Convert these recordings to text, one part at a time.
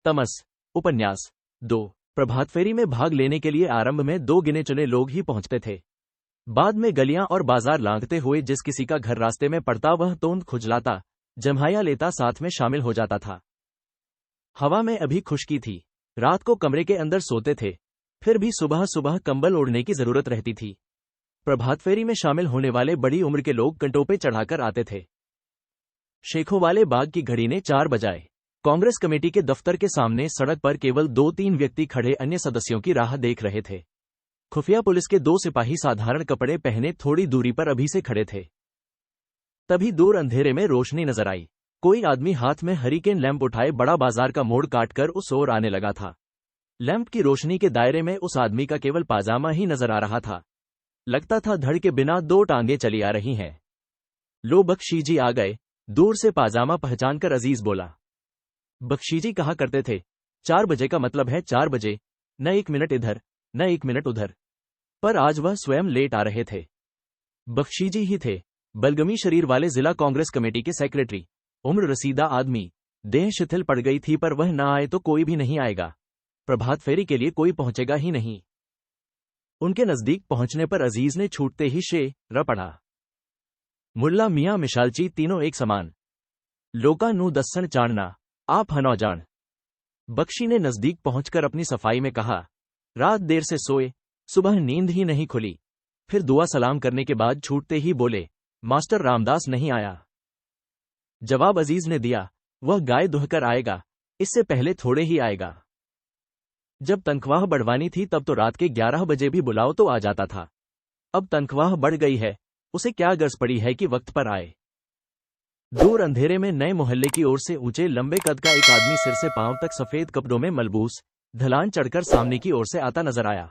तमस। उपन्यास 2। प्रभात फेरी में भाग लेने के लिए आरंभ में 2 गिने चुने लोग ही पहुंचते थे। बाद में गलियां और बाजार लांघते हुए जिस किसी का घर रास्ते में पड़ता वह तोंद खुजलाता, जम्हाया लेता साथ में शामिल हो जाता था। हवा में अभी खुशकी थी। रात को कमरे के अंदर सोते थे, फिर भी सुबह सुबह कंबल ओढ़ने की जरूरत रहती थी। प्रभात फेरी में शामिल होने वाले बड़ी उम्र के लोग कंटोपे चढ़ाकर आते थे। शेखोवाले बाग की घड़ी ने 4 बजाए। कांग्रेस कमेटी के दफ्तर के सामने सड़क पर केवल 2-3 व्यक्ति खड़े अन्य सदस्यों की राह देख रहे थे। खुफिया पुलिस के 2 सिपाही साधारण कपड़े पहने थोड़ी दूरी पर अभी से खड़े थे। तभी दूर अंधेरे में रोशनी नजर आई। कोई आदमी हाथ में हरिकेन लैंप उठाए बड़ा बाजार का मोड़ काटकर उस ओर आने लगा था। लैंप की रोशनी के दायरे में उस आदमी का केवल पाजामा ही नजर आ रहा था। लगता था धड़ के बिना 2 टांगे चली आ रही हैं। लो बख्शी जी आ गए, दूर से पाजामा पहचानकर अजीज बोला। बख्शी जी कहा करते थे, 4 बजे का मतलब है 4 बजे, न 1 मिनट इधर न 1 मिनट उधर। पर आज वह स्वयं लेट आ रहे थे। बख्शी जी ही थे, बलगमी शरीर वाले जिला कांग्रेस कमेटी के सेक्रेटरी। उम्र रसीदा आदमी, देह शिथिल पड़ गई थी, पर वह न आए तो कोई भी नहीं आएगा। प्रभात फेरी के लिए कोई पहुंचेगा ही नहीं। उनके नजदीक पहुंचने पर अजीज ने छूटते ही शेर पढ़ा। मुल्ला मियां मिशालची तीनों एक समान, लोका नू दस्सन चाणना, आप हनौ जान। बख्शी ने नजदीक पहुंचकर अपनी सफाई में कहा, रात देर से सोए, सुबह नींद ही नहीं खुली। फिर दुआ सलाम करने के बाद छूटते ही बोले, मास्टर रामदास नहीं आया। जवाब अजीज ने दिया, वह गाय दुहकर आएगा, इससे पहले थोड़े ही आएगा। जब तनख्वाह बढ़वानी थी तब तो रात के 11 बजे भी बुलाओ तो आ जाता था। अब तनख्वाह बढ़ गई है, उसे क्या गर्ज पड़ी है कि वक्त पर आए। दूर अंधेरे में नए मोहल्ले की ओर से ऊंचे लंबे कद का एक आदमी सिर से पांव तक सफेद कपड़ों में मलबूस ढलान चढ़कर सामने की ओर से आता नजर आया।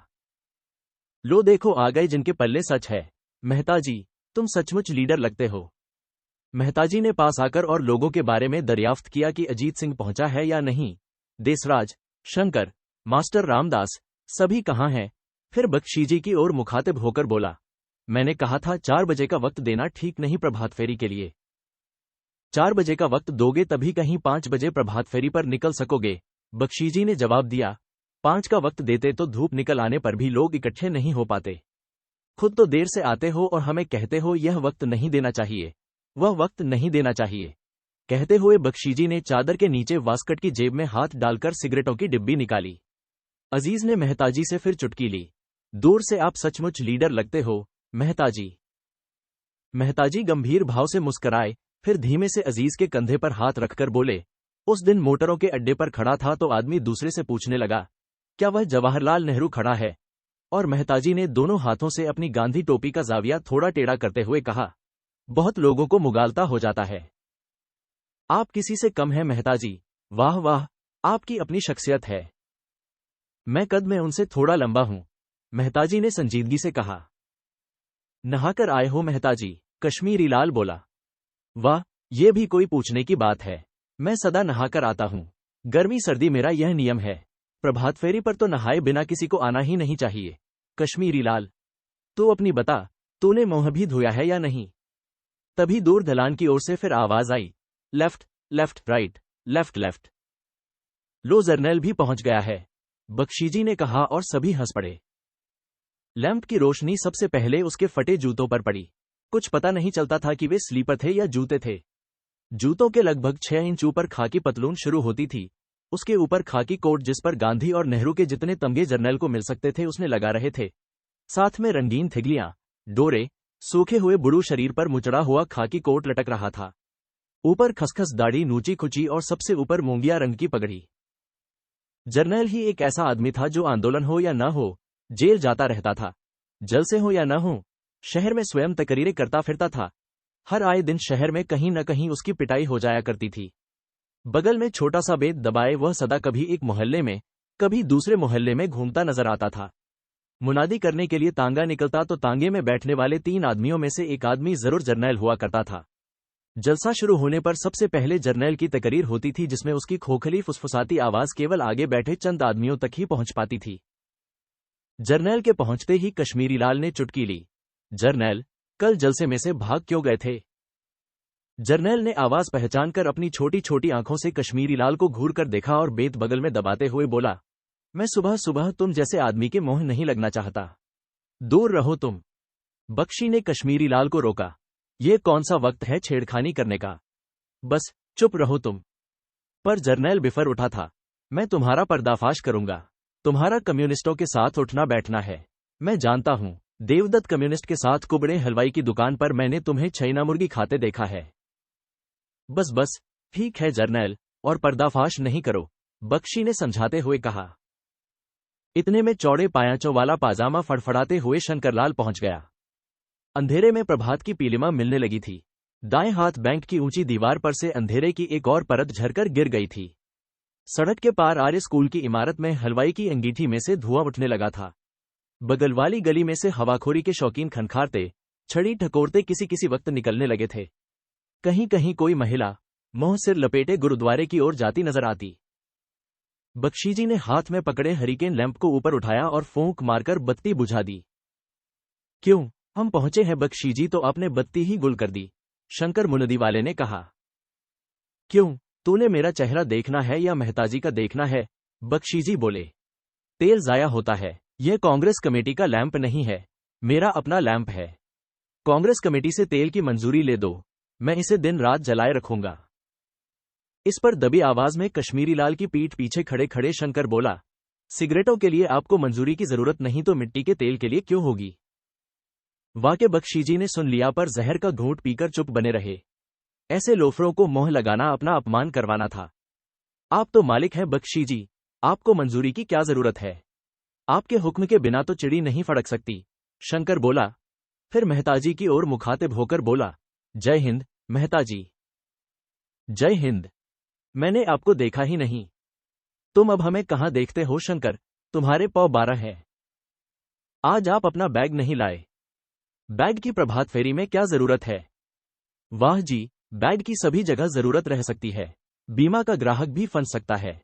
लो देखो आ गए जिनके पल्ले सच है। मेहता जी, तुम सचमुच लीडर लगते हो। मेहता जी ने पास आकर और लोगों के बारे में दरियाफ्त किया कि अजीत सिंह पहुंचा है या नहीं। देसराज, शंकर, मास्टर रामदास, सभी कहाँ हैं। फिर बख्शी जी की ओर मुखातिब होकर बोला, मैंने कहा था 4 बजे का वक्त देना ठीक नहीं प्रभात फेरी के लिए। 4 बजे का वक्त दोगे तभी कहीं 5 बजे प्रभात फेरी पर निकल सकोगे। बख्शी जी ने जवाब दिया, 5 का वक्त देते तो धूप निकल आने पर भी लोग इकट्ठे नहीं हो पाते। खुद तो देर से आते हो और हमें कहते हो यह वक्त नहीं देना चाहिए, वह वक्त नहीं देना चाहिए। कहते हुए बख्शी जी ने चादर के नीचे वास्कट की जेब में हाथ डालकर सिगरेटों की डिब्बी निकाली। अजीज ने मेहताजी से फिर चुटकी ली, दूर से आप सचमुच लीडर लगते हो मेहताजी। मेहताजी गंभीर भाव से मुस्कराए, फिर धीमे से अजीज के कंधे पर हाथ रखकर बोले, उस दिन मोटरों के अड्डे पर खड़ा था तो आदमी दूसरे से पूछने लगा, क्या वह जवाहरलाल नेहरू खड़ा है। और मेहताजी ने दोनों हाथों से अपनी गांधी टोपी का जाविया थोड़ा टेढ़ा करते हुए कहा, बहुत लोगों को मुगालता हो जाता है। आप किसी से कम हैं मेहताजी। वाह वाह, आपकी अपनी शख्सियत है। मैं कद में उनसे थोड़ा लंबा हूं, मेहताजी ने संजीदगी से कहा। नहाकर आए हो मेहताजी, कश्मीरी लाल बोला। वाह, ये भी कोई पूछने की बात है। मैं सदा नहाकर आता हूं, गर्मी सर्दी मेरा यह नियम है। प्रभात फेरी पर तो नहाए बिना किसी को आना ही नहीं चाहिए। कश्मीरी लाल, तू अपनी बता, तूने मुंह भी धोया है या नहीं। तभी दूर ढलान की ओर से फिर आवाज आई, left left right, left left. लो जर्नैल भी पहुंच गया है, बख्शी जी ने कहा और सभी हंस पड़े। लैंप की रोशनी सबसे पहले उसके फटे जूतों पर पड़ी। कुछ पता नहीं चलता था कि वे स्लीपर थे या जूते थे। जूतों के लगभग 6 इंच ऊपर खाकी पतलून शुरू होती थी, उसके ऊपर खाकी कोट जिस पर गांधी और नेहरू के जितने तमगे जर्नैल को मिल सकते थे उसने लगा रहे थे। साथ में रंगीन थिगलियां, डोरे, सूखे हुए बुड़ू शरीर पर मुचड़ा हुआ खाकी कोट लटक रहा था। ऊपर खसखस दाढ़ी नूची खुची और सबसे ऊपर मूंगिया रंग की पगड़ी। जर्नैल ही एक ऐसा आदमी था जो आंदोलन हो या न हो, जेल जाता रहता था। जलसे हो या न हो, शहर में स्वयं तकरीरें करता फिरता था। हर आए दिन शहर में कहीं न कहीं उसकी पिटाई हो जाया करती थी। बगल में छोटा सा बेत दबाए वह सदा कभी एक मोहल्ले में, कभी दूसरे मोहल्ले में घूमता नजर आता था। मुनादी करने के लिए तांगा निकलता तो तांगे में बैठने वाले 3 आदमियों में से एक आदमी जरूर जर्नैल हुआ करता था। जलसा शुरू होने पर सबसे पहले जर्नैल की तकरीर होती थी जिसमें उसकी खोखली फुसफुसाती आवाज केवल आगे बैठे चंद आदमियों तक ही पहुंच पाती थी। जर्नैल के पहुंचते ही कश्मीरी लाल ने चुटकी ली, जर्नैल, कल जलसे में से भाग क्यों गए थे। जर्नैल ने आवाज पहचान कर अपनी छोटी छोटी आंखों से कश्मीरी लाल को घूर कर देखा और बेत बगल में दबाते हुए बोला, मैं सुबह सुबह तुम जैसे आदमी के मोह नहीं लगना चाहता। दूर रहो तुम। बख्शी ने कश्मीरी लाल को रोका। ये कौन सा वक्त है छेड़खानी करने का? बस चुप रहो तुम। पर जर्नैल बिफर उठा था। मैं तुम्हारा पर्दाफाश करूंगा। तुम्हारा कम्युनिस्टों के साथ उठना बैठना है। मैं जानता हूं, देवदत्त कम्युनिस्ट के साथ कुबड़े हलवाई की दुकान पर मैंने तुम्हें छैना मुर्गी खाते देखा है। बस बस, ठीक है जर्नैल, और पर्दाफाश नहीं करो, बख्शी ने समझाते हुए कहा। इतने में चौड़े पायांचों वाला पाजामा फड़फड़ाते हुए शंकरलाल पहुंच गया। अंधेरे में प्रभात की पीलिमा मिलने लगी थी। दाएं हाथ बैंक की ऊंची दीवार पर से अंधेरे की एक और परत झरकर गिर गई थी। सड़क के पार आर्य स्कूल की इमारत में हलवाई की अंगीठी में से धुआं उठने लगा था। बगल वाली गली में से हवाखोरी के शौकीन खनखारते, छड़ी ठकोरते किसी किसी वक्त निकलने लगे थे। कहीं कहीं कोई महिला मुंह सिर लपेटे गुरुद्वारे की ओर जाती नजर आती। बख्शीजी ने हाथ में पकड़े हरिकेन लैंप को ऊपर उठाया और फूंक मारकर बत्ती बुझा दी। क्यों, हम पहुंचे हैं बख्शीजी तो आपने बत्ती ही गुल कर दी, शंकर मुनदी वाले ने कहा। क्यों, तूने मेरा चेहरा देखना है या मेहताजी का देखना है? बख्शीजी बोले। तेल जाया होता है। यह कांग्रेस कमेटी का लैंप नहीं है, मेरा अपना लैंप है। कांग्रेस कमेटी से तेल की मंजूरी ले दो, मैं इसे दिन रात जलाए रखूंगा। इस पर दबी आवाज में कश्मीरी लाल की पीठ पीछे खड़े खड़े शंकर बोला, सिगरेटों के लिए आपको मंजूरी की जरूरत नहीं तो मिट्टी के तेल के लिए क्यों होगी? वाके बख्शीजी ने सुन लिया पर जहर का घूंट पीकर चुप बने रहे। ऐसे लोफरों को मोह लगाना अपना अपमान करवाना था। आप तो मालिक हैं बख्शीजी, आपको मंजूरी की क्या जरूरत है? आपके हुक्म के बिना तो चिड़ी नहीं फड़क सकती, शंकर बोला। फिर मेहताजी की ओर मुखातिब होकर बोला, जय हिंद मेहताजी। जय हिंद। मैंने आपको देखा ही नहीं। तुम अब हमें कहां देखते हो शंकर, तुम्हारे पौ 12 है। आज आप अपना बैग नहीं लाए। बैग की प्रभात फेरी में क्या जरूरत है? वाह जी, बैग की सभी जगह जरूरत रह सकती है, बीमा का ग्राहक भी फंस सकता है।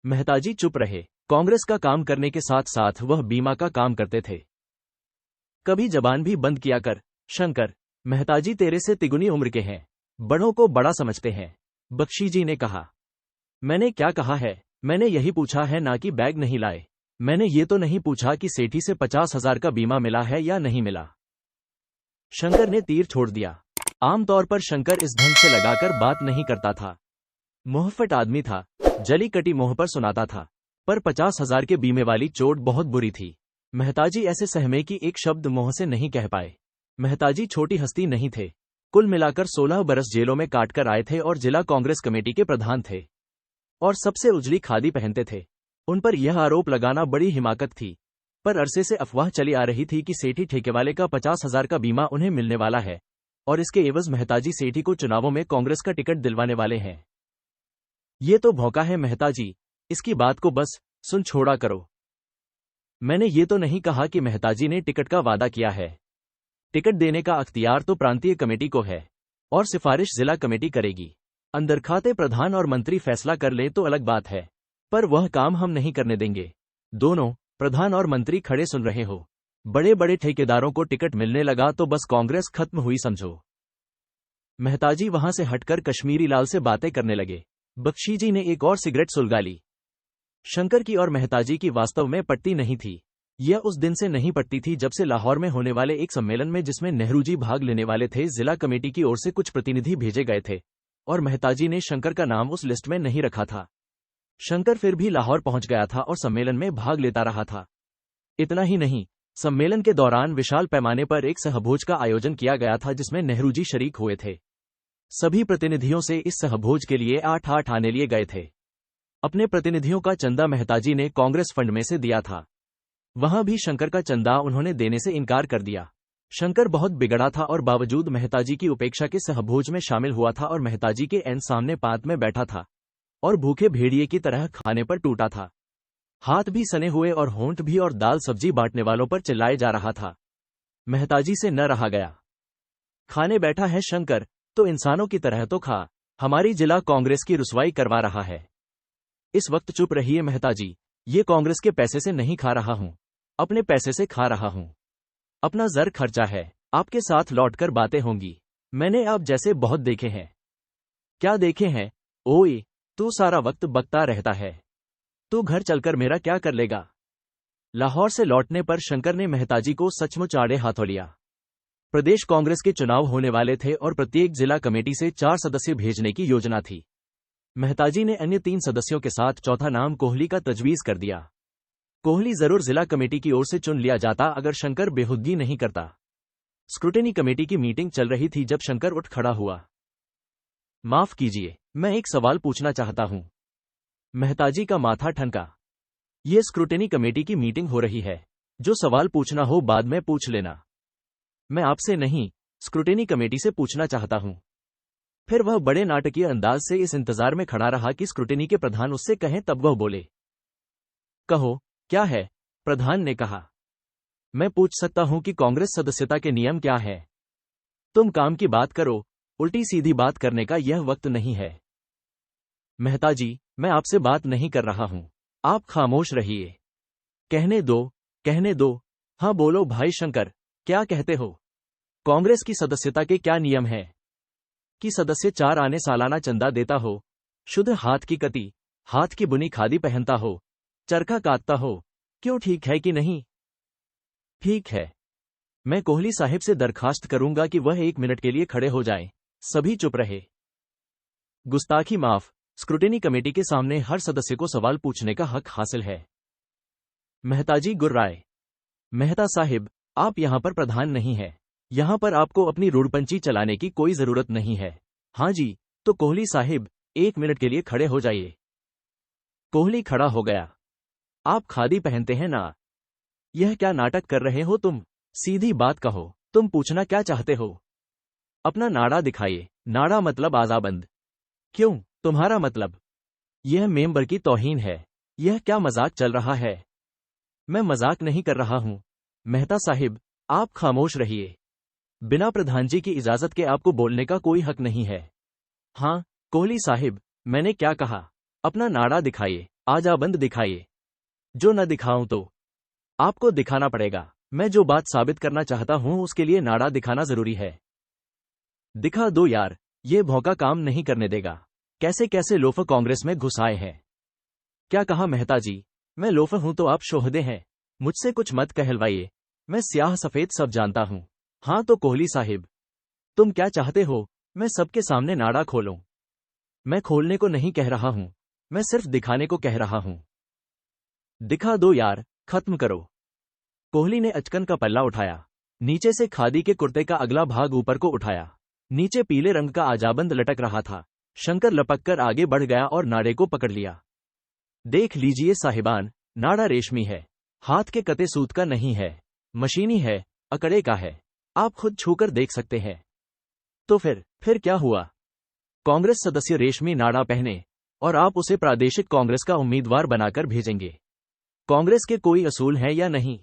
मेहताजी चुप रहे। कांग्रेस का काम करने के साथ साथ वह बीमा का काम करते थे। कभी जबान भी बंद किया कर शंकर, मेहताजी तेरे से तिगुनी उम्र के हैं, बड़ों को बड़ा समझते हैं, बख्शीजी ने कहा। मैंने क्या कहा है? मैंने यही पूछा है ना कि बैग नहीं लाए। मैंने ये तो नहीं पूछा कि सेठी से 50,000 का बीमा मिला है या नहीं मिला। शंकर ने तीर छोड़ दिया। आमतौर पर शंकर इस ढंग से लगाकर बात नहीं करता था। मोहफट आदमी था, जली कटी मोह पर सुनाता था, पर 50,000 के बीमे वाली चोट बहुत बुरी थी। मेहताजी ऐसे सहमे कि एक शब्द मोह से नहीं कह पाए। मेहताजी छोटी हस्ती नहीं थे, कुल मिलाकर 16 बरस जेलों में काटकर आए थे और जिला कांग्रेस कमेटी के प्रधान थे और सबसे उजली खादी पहनते थे। उन पर यह आरोप लगाना बड़ी हिमाकत थी, पर अरसे से अफवाह चली आ रही थी कि सेठी ठेकेवाले का 50,000 का बीमा उन्हें मिलने वाला है और इसके एवज मेहताजी सेठी को चुनावों में कांग्रेस का टिकट दिलवाने वाले हैं। ये तो भौंका है मेहताजी, इसकी बात को बस सुन छोड़ा करो। मैंने ये तो नहीं कहा कि मेहताजी ने टिकट का वादा किया है। टिकट देने का अख्तियार तो प्रांतीय कमेटी को है और सिफारिश जिला कमेटी करेगी। अंदर खाते प्रधान और मंत्री फैसला कर ले तो अलग बात है, पर वह काम हम नहीं करने देंगे। दोनों प्रधान और मंत्री खड़े सुन रहे हो। बड़े बड़े ठेकेदारों को टिकट मिलने लगा तो बस कांग्रेस खत्म हुई समझो। मेहताजी वहां से हटकर कश्मीरी लाल से बातें करने लगे। बख्शीजी ने एक और सिगरेट सुलगा ली। शंकर की और मेहताजी की वास्तव में पटती नहीं थी। यह उस दिन से नहीं पटती थी जब से लाहौर में होने वाले एक सम्मेलन में जिसमें नेहरू जी भाग लेने वाले थे, जिला कमेटी की ओर से कुछ प्रतिनिधि भेजे गए थे और मेहताजी ने शंकर का नाम उस लिस्ट में नहीं रखा था। शंकर फिर भी लाहौर पहुंच गया था और सम्मेलन में भाग लेता रहा था। इतना ही नहीं, सम्मेलन के दौरान विशाल पैमाने पर एक सहभोज का आयोजन किया गया था जिसमें नेहरू जी शरीक हुए थे। सभी प्रतिनिधियों से इस सहभोज के लिए 8-8 आने लिए गए थे। अपने प्रतिनिधियों का चंदा मेहताजी ने कांग्रेस फंड में से दिया था। वहां भी शंकर का चंदा उन्होंने देने से इनकार कर दिया। शंकर बहुत बिगड़ा था और बावजूद मेहताजी की उपेक्षा के सहभोज में शामिल हुआ था और मेहताजी के एन सामने पात में बैठा था और भूखे भेड़िए की तरह खाने पर टूटा था। हाथ भी सने हुए और होंठ भी, और दाल सब्जी बांटने वालों पर चिल्लाए जा रहा था। मेहताजी से न रहा गया। खाने बैठा है शंकर, तो इंसानों की तरह तो खा, हमारी जिला कांग्रेस की रुसवाई करवा रहा है। इस वक्त चुप रहिए मेहताजी, ये कांग्रेस के पैसे से नहीं खा रहा हूं, अपने पैसे से खा रहा हूं। अपना जर खर्चा है, आपके साथ लौटकर बातें होंगी। मैंने आप जैसे बहुत देखे हैं। क्या देखे हैं? ओए, तू सारा वक्त बकता रहता है। तू घर चलकर मेरा क्या कर लेगा? लाहौर से लौटने पर शंकर ने मेहताजी को सचमुच आड़े हाथों लिया। प्रदेश कांग्रेस के चुनाव होने वाले थे और प्रत्येक जिला कमेटी से 4 सदस्य भेजने की योजना थी। मेहताजी ने अन्य 3 सदस्यों के साथ चौथा नाम कोहली का तजवीज कर दिया। कोहली जरूर जिला कमेटी की ओर से चुन लिया जाता अगर शंकर बेहुदगी नहीं करता। स्क्रूटिनी कमेटी की मीटिंग चल रही थी जब शंकर उठ खड़ा हुआ। माफ कीजिए, मैं एक सवाल पूछना चाहता हूं। मेहताजी का माथा ठनका। यह स्क्रूटिनी कमेटी की मीटिंग हो रही है। जो सवाल पूछना हो बाद में पूछ लेना। मैं आपसे नहीं, स्क्रूटिनी कमेटी से पूछना चाहता हूं। फिर वह बड़े नाटकीय अंदाज से इस इंतजार में खड़ा रहा कि स्क्रूटिनी के प्रधान उससे कहें, तब वह बोले। कहो, क्या है? प्रधान ने कहा। मैं पूछ सकता हूं कि कांग्रेस सदस्यता के नियम क्या है? तुम काम की बात करो, उल्टी सीधी बात करने का यह वक्त नहीं है। मेहताजी, मैं आपसे बात नहीं कर रहा हूं। आप खामोश रहिए। कहने दो, कहने दो। हाँ बोलो भाई शंकर, क्या कहते हो? कांग्रेस की सदस्यता के क्या नियम है? कि सदस्य 4 आने सालाना चंदा देता हो, शुद्ध हाथ की कती, हाथ की बुनी खादी पहनता हो, चरखा काटता हो। क्यों, ठीक है कि नहीं? ठीक है। मैं कोहली साहिब से दरखास्त करूंगा कि वह 1 मिनट के लिए खड़े हो जाएं। सभी चुप रहे। गुस्ताखी माफ। स्क्रूटिनी कमेटी के सामने हर सदस्य को सवाल पूछने का हक हासिल है। मेहताजी गुर्राए। मेहता साहिब, आप यहां पर प्रधान नहीं है। यहां पर आपको अपनी रूढ़पंची चलाने की कोई जरूरत नहीं है। हाँ जी, तो कोहली साहिब, 1 मिनट के लिए खड़े हो जाइए। कोहली खड़ा हो गया। आप खादी पहनते हैं ना? यह क्या नाटक कर रहे हो तुम? सीधी बात कहो, तुम पूछना क्या चाहते हो? अपना नाड़ा दिखाइए। नाड़ा मतलब आजाबंद। क्यों, तुम्हारा मतलब? यह मेंबर की तौहीन है। यह क्या मजाक चल रहा है? मैं मजाक नहीं कर रहा हूं। मेहता साहिब, आप खामोश रहिए। बिना प्रधान जी की इजाजत के आपको बोलने का कोई हक नहीं है। हाँ, कोहली साहिब, मैंने क्या कहा? अपना नाड़ा दिखाइए, आजाबंद दिखाइए। जो न दिखाऊं तो आपको दिखाना पड़ेगा। मैं जो बात साबित करना चाहता हूं उसके लिए नाड़ा दिखाना जरूरी है। दिखा दो यार, ये भौंका काम नहीं करने देगा। कैसे कैसे लोफर कांग्रेस में घुस आए हैं। क्या कहा मेहताजी? मैं लोफर हूं तो आप शोहदे हैं। मुझसे कुछ मत कहलवाइए। मैं स्याह सफेद सब जानता हूं। हाँ तो कोहली साहिब, तुम क्या चाहते हो? मैं सबके सामने नाड़ा खोलूं? मैं खोलने को नहीं कह रहा हूं, मैं सिर्फ दिखाने को कह रहा हूं। दिखा दो यार, खत्म करो। कोहली ने अचकन का पल्ला उठाया। नीचे से खादी के कुर्ते का अगला भाग ऊपर को उठाया। नीचे पीले रंग का आजाबंद लटक रहा था। शंकर लपककर आगे बढ़ गया और नाड़े को पकड़ लिया। देख लीजिए साहिबान, नाड़ा रेशमी है। हाथ के कते सूत का नहीं है, मशीनी है, अकड़े का है। आप खुद छूकर देख सकते हैं। तो फिर क्या हुआ? कांग्रेस सदस्य रेशमी नाड़ा पहने और आप उसे प्रादेशिक कांग्रेस का उम्मीदवार बनाकर भेजेंगे। कांग्रेस के कोई असूल हैं या नहीं?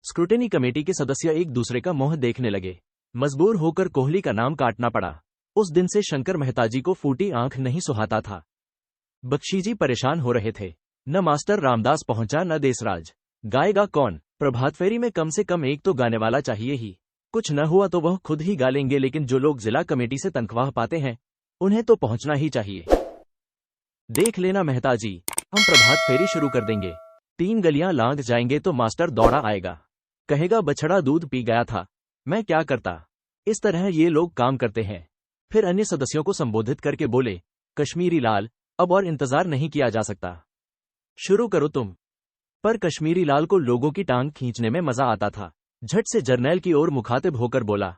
स्क्रूटिनी कमेटी के सदस्य एक दूसरे का मुंह देखने लगे। मजबूर होकर कोहली का नाम काटना पड़ा। उस दिन से शंकर मेहताजी को फूटी आंख नहीं सुहाता था। बख्शीजी परेशान हो रहे थे। न मास्टर रामदास पहुंचा न देसराज। गाएगा कौन? प्रभात फेरी में कम से कम एक तो गाने वाला चाहिए ही। कुछ न हुआ तो वह खुद ही गा लेंगे, लेकिन जो लोग जिला कमेटी से तनख्वाह पाते हैं उन्हें तो पहुंचना ही चाहिए। देख लेना मेहताजी, हम प्रभात फेरी शुरू कर देंगे। 3 गलियां लांघ जाएंगे तो मास्टर दौड़ा आएगा, कहेगा बछड़ा दूध पी गया था। मैं क्या करता? इस तरह ये लोग काम करते हैं। फिर अन्य सदस्यों को संबोधित करके बोले, कश्मीरी लाल, अब और इंतजार नहीं किया जा सकता, शुरू करो तुम। पर कश्मीरी लाल को लोगों की टांग खींचने में मजा आता था। झट से जर्नैल की ओर मुखातिब होकर बोला,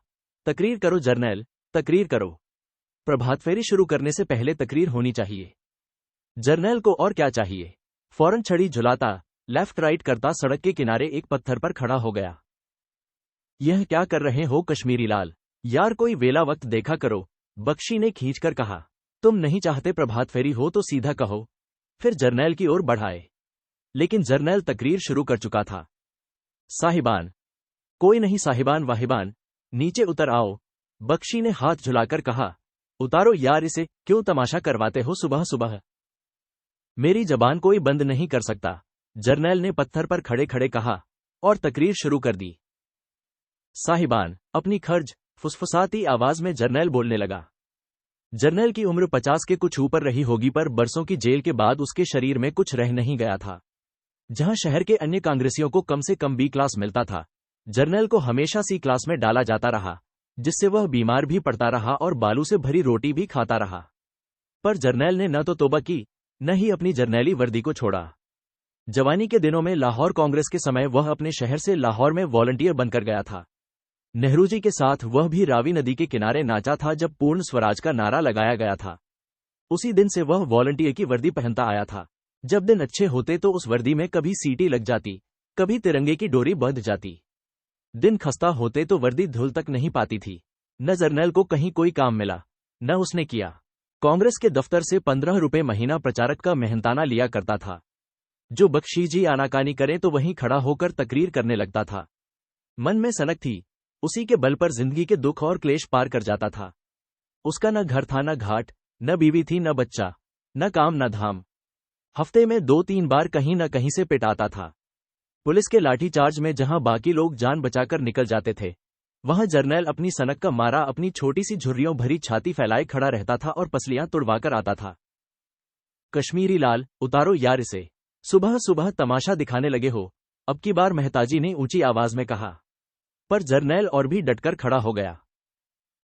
तकरीर करो जर्नैल, तकरीर करो। प्रभात फेरी शुरू करने से पहले तकरीर होनी चाहिए। जर्नैल को और क्या चाहिए? फौरन छड़ी झुलाता, लेफ्ट राइट करता सड़क के किनारे एक पत्थर पर खड़ा हो गया। यह क्या कर रहे हो कश्मीरी लाल? यार कोई वेला वक्त देखा करो, बख्शी ने खींचकर कहा। तुम नहीं चाहते प्रभात फेरी हो तो सीधा कहो। फिर जर्नैल की ओर बढ़ाए, लेकिन जर्नैल तकरीर शुरू कर चुका था। साहिबान, कोई नहीं साहिबान वाहिबान, नीचे उतर आओ। बख्शी ने हाथ झुलाकर कहा, उतारो यार इसे, क्यों तमाशा करवाते हो सुबह सुबह? मेरी जबान कोई बंद नहीं कर सकता, जर्नैल ने पत्थर पर खड़े खड़े कहा और तकरीर शुरू कर दी। साहिबान, अपनी खर्ज फुसफुसाती आवाज में जर्नैल बोलने लगा। जर्नैल की उम्र 50 के कुछ ऊपर रही होगी, पर बरसों की जेल के बाद उसके शरीर में कुछ रह नहीं गया था। जहां शहर के अन्य कांग्रेसियों को कम से कम बी क्लास मिलता था, जर्नैल को हमेशा सी क्लास में डाला जाता रहा, जिससे वह बीमार भी पड़ता रहा और बालू से भरी रोटी भी खाता रहा। पर जर्नैल ने न तो तौबा की, न ही अपनी जर्नैली वर्दी को छोड़ा। जवानी के दिनों में लाहौर कांग्रेस के समय वह अपने शहर से लाहौर में वॉलंटियर बनकर गया था। नेहरू जी के साथ वह भी रावी नदी के किनारे नाचा था जब पूर्ण स्वराज का नारा लगाया गया था। उसी दिन से वह वॉलंटियर की वर्दी पहनता आया था। जब दिन अच्छे होते तो उस वर्दी में कभी सीटी लग जाती, कभी तिरंगे की डोरी बंध जाती। दिन खस्ता होते तो वर्दी धुल तक नहीं पाती थी। न जर्नैल को कहीं कोई काम मिला, न उसने किया। कांग्रेस के दफ्तर से 15 रुपए महीना प्रचारक का मेहनताना लिया करता था। जो बख्शी आनाकानी करे तो वहीं खड़ा होकर तकरीर करने लगता था। मन में सनक थी, उसी के बल पर जिंदगी के दुख और क्लेश पार कर जाता था। उसका न घर था, न घाट, न बीवी थी, न बच्चा, न काम, न धाम। हफ्ते में 2-3 बार कहीं न कहीं से पिटाता था। पुलिस के लाठीचार्ज में जहां बाकी लोग जान बचाकर निकल जाते थे, वहां जर्नैल अपनी सनक का मारा अपनी छोटी सी झुर्रियों भरी छाती फैलाए खड़ा रहता था और पसलियां तुड़वाकर आता था। कश्मीरी लाल, उतारो यार इसे, सुबह सुबह तमाशा दिखाने लगे हो, अब की बार मेहताजी ने ऊंची आवाज में कहा। पर जर्नैल और भी डटकर खड़ा हो गया।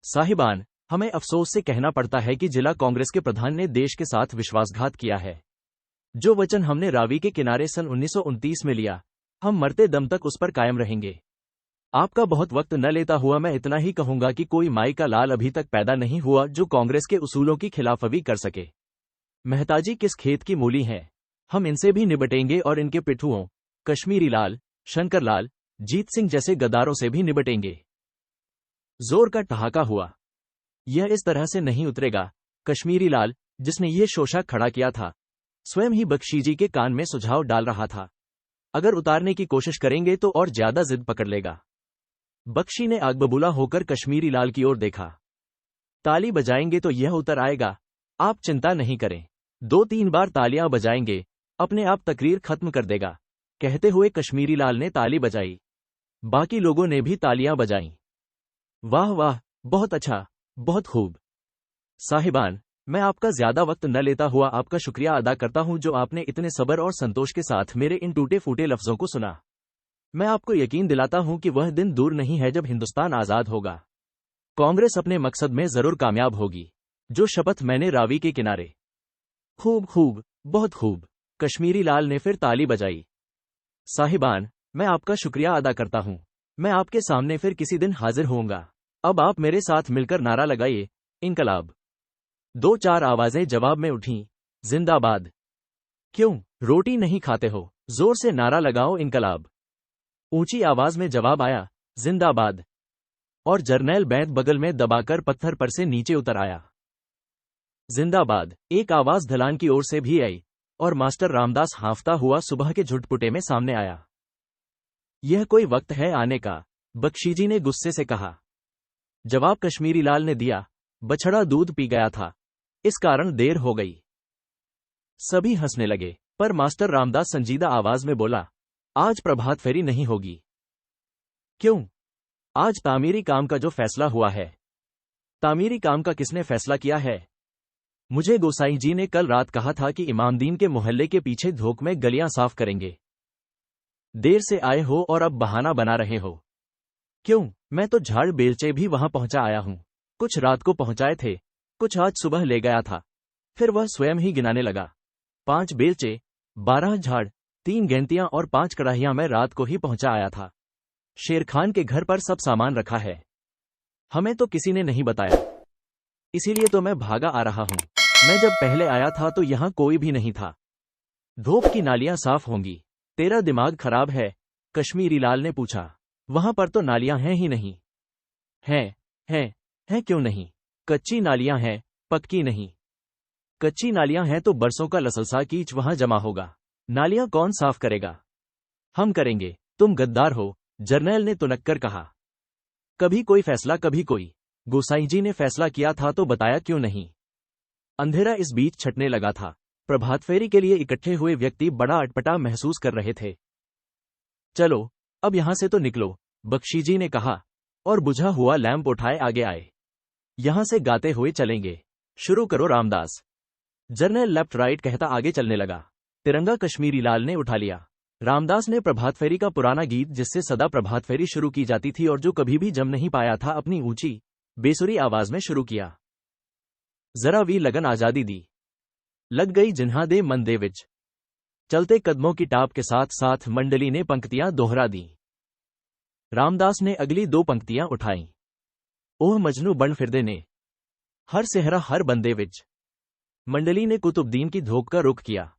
साहिबान, हमें अफसोस से कहना पड़ता है कि जिला कांग्रेस के प्रधान ने देश के साथ विश्वासघात किया है। जो वचन हमने रावी के किनारे सन 1929 में लिया, हम मरते दम तक उस पर कायम रहेंगे। आपका बहुत वक्त न लेता हुआ मैं इतना ही कहूंगा कि कोई माई का लाल अभी तक पैदा नहीं हुआ जो कांग्रेस के उसूलों की खिलाफवर्जी कर सके। मेहताजी किस खेत की मूली हैं, हम इनसे भी निबटेंगे और इनके पिट्ठुओं, कश्मीरी लाल, शंकर लाल, जीत सिंह जैसे गद्दारों से भी निबटेंगे। जोर का ठहाका हुआ। यह इस तरह से नहीं उतरेगा। कश्मीरी लाल, जिसने यह शोशा खड़ा किया था, स्वयं ही बख्शी के कान में सुझाव डाल रहा था। अगर उतारने की कोशिश करेंगे तो और ज्यादा जिद पकड़ लेगा। बख्शी ने आग बबूला होकर कश्मीरी लाल की ओर देखा। ताली बजाएंगे तो यह उतर आएगा, आप चिंता नहीं करें। 2-3 बार तालियां बजाएंगे, अपने आप तकरीर खत्म कर देगा। कहते हुए कश्मीरी लाल ने ताली बजाई। बाकी लोगों ने भी तालियां बजाईं। वाह वाह, बहुत अच्छा, बहुत खूब। साहिबान, मैं आपका ज्यादा वक्त न लेता हुआ आपका शुक्रिया अदा करता हूं जो आपने इतने सब्र और संतोष के साथ मेरे इन टूटे फूटे लफ्जों को सुना। मैं आपको यकीन दिलाता हूं कि वह दिन दूर नहीं है जब हिंदुस्तान आजाद होगा। कांग्रेस अपने मकसद में जरूर कामयाब होगी। जो शपथ मैंने रावी के किनारे। खूब खूब, बहुत खूब। कश्मीरी लाल ने फिर ताली बजाई। साहिबान, मैं आपका शुक्रिया अदा करता हूं। मैं आपके सामने फिर किसी दिन हाजिर होऊंगा। अब आप मेरे साथ मिलकर नारा लगाइए, इनकलाब। 2-4 आवाजें जवाब में उठीं, जिंदाबाद। क्यों, रोटी नहीं खाते हो? जोर से नारा लगाओ, इनकलाब। ऊंची आवाज में जवाब आया, जिंदाबाद। और जर्नैल बैंत बगल में दबाकर पत्थर पर से नीचे उतर आया। जिंदाबाद। एक आवाज ढलान की ओर से भी आई और मास्टर रामदास हांफता हुआ सुबह के झुटपुटे में सामने आया। यह कोई वक्त है आने का? बख्शीजी ने गुस्से से कहा। जवाब कश्मीरी लाल ने दिया, बछड़ा दूध पी गया था, इस कारण देर हो गई। सभी हंसने लगे, पर मास्टर रामदास संजीदा आवाज में बोला, आज प्रभात फेरी नहीं होगी। क्यों? आज तामीरी काम का जो फैसला हुआ है। तामीरी काम का किसने फैसला किया है? मुझे गोसाई जी ने कल रात कहा था कि इमामदीन के मोहल्ले के पीछे धोख में गलियां साफ करेंगे। देर से आए हो और अब बहाना बना रहे हो। क्यों? मैं तो झाड़ बेलचे भी वहां पहुंचा आया हूं। कुछ रात को पहुंचाए थे, कुछ आज सुबह ले गया था। फिर वह स्वयं ही गिनाने लगा। 5 बेलचे, 12 झाड़, 3 गेंतियां और 5 कड़ाहियां मैं रात को ही पहुंचा आया था। शेर खान के घर पर सब सामान रखा है। हमें तो किसी ने नहीं बताया, इसीलिए तो मैं भागा आ रहा हूं। मैं जब पहले आया था तो यहां कोई भी नहीं था। धोप की नालियां साफ होंगी। तेरा दिमाग खराब है? कश्मीरी लाल ने पूछा। वहां पर तो नालियां हैं ही नहीं। हैं क्यों नहीं? कच्ची नालियां हैं, पक्की नहीं। कच्ची नालियां हैं तो बरसों का लसलसा कीच वहां जमा होगा। नालियां कौन साफ करेगा? हम करेंगे। तुम गद्दार हो, जर्नैल ने तुनक्कर कहा। कभी कोई फैसला, कभी कोई। गोसाई जी ने फैसला किया था तो बताया क्यों नहीं? अंधेरा इस बीच छटने लगा था। प्रभात फेरी के लिए इकट्ठे हुए व्यक्ति बड़ा अटपटा महसूस कर रहे थे। चलो, अब यहां से तो निकलो, बख्शी जी ने कहा। और बुझा हुआ लैंप उठाए आगे आए। यहां से गाते हुए चलेंगे। शुरू करो रामदास। जर्नल लेफ्ट राइट कहता आगे चलने लगा। तिरंगा कश्मीरी लाल ने उठा लिया। रामदास ने प्रभात फेरी का पुराना गीत जिससे सदा प्रभात फेरी शुरू की जाती थी और जो कभी भी जम नहीं पाया था अपनी ऊंची बेसुरी आवाज में शुरू किया। जरा भी लगन आजादी दी लग गई जिन्हा दे मन दे विच। चलते कदमों की टाप के साथ साथ मंडली ने पंक्तियां दोहरा दी। रामदास ने अगली दो पंक्तियां उठाईं। ओह मजनू बन फिरदे ने हर सेहरा हर बंदे विच। मंडली ने कुतुबुद्दीन की धोख का रुख किया।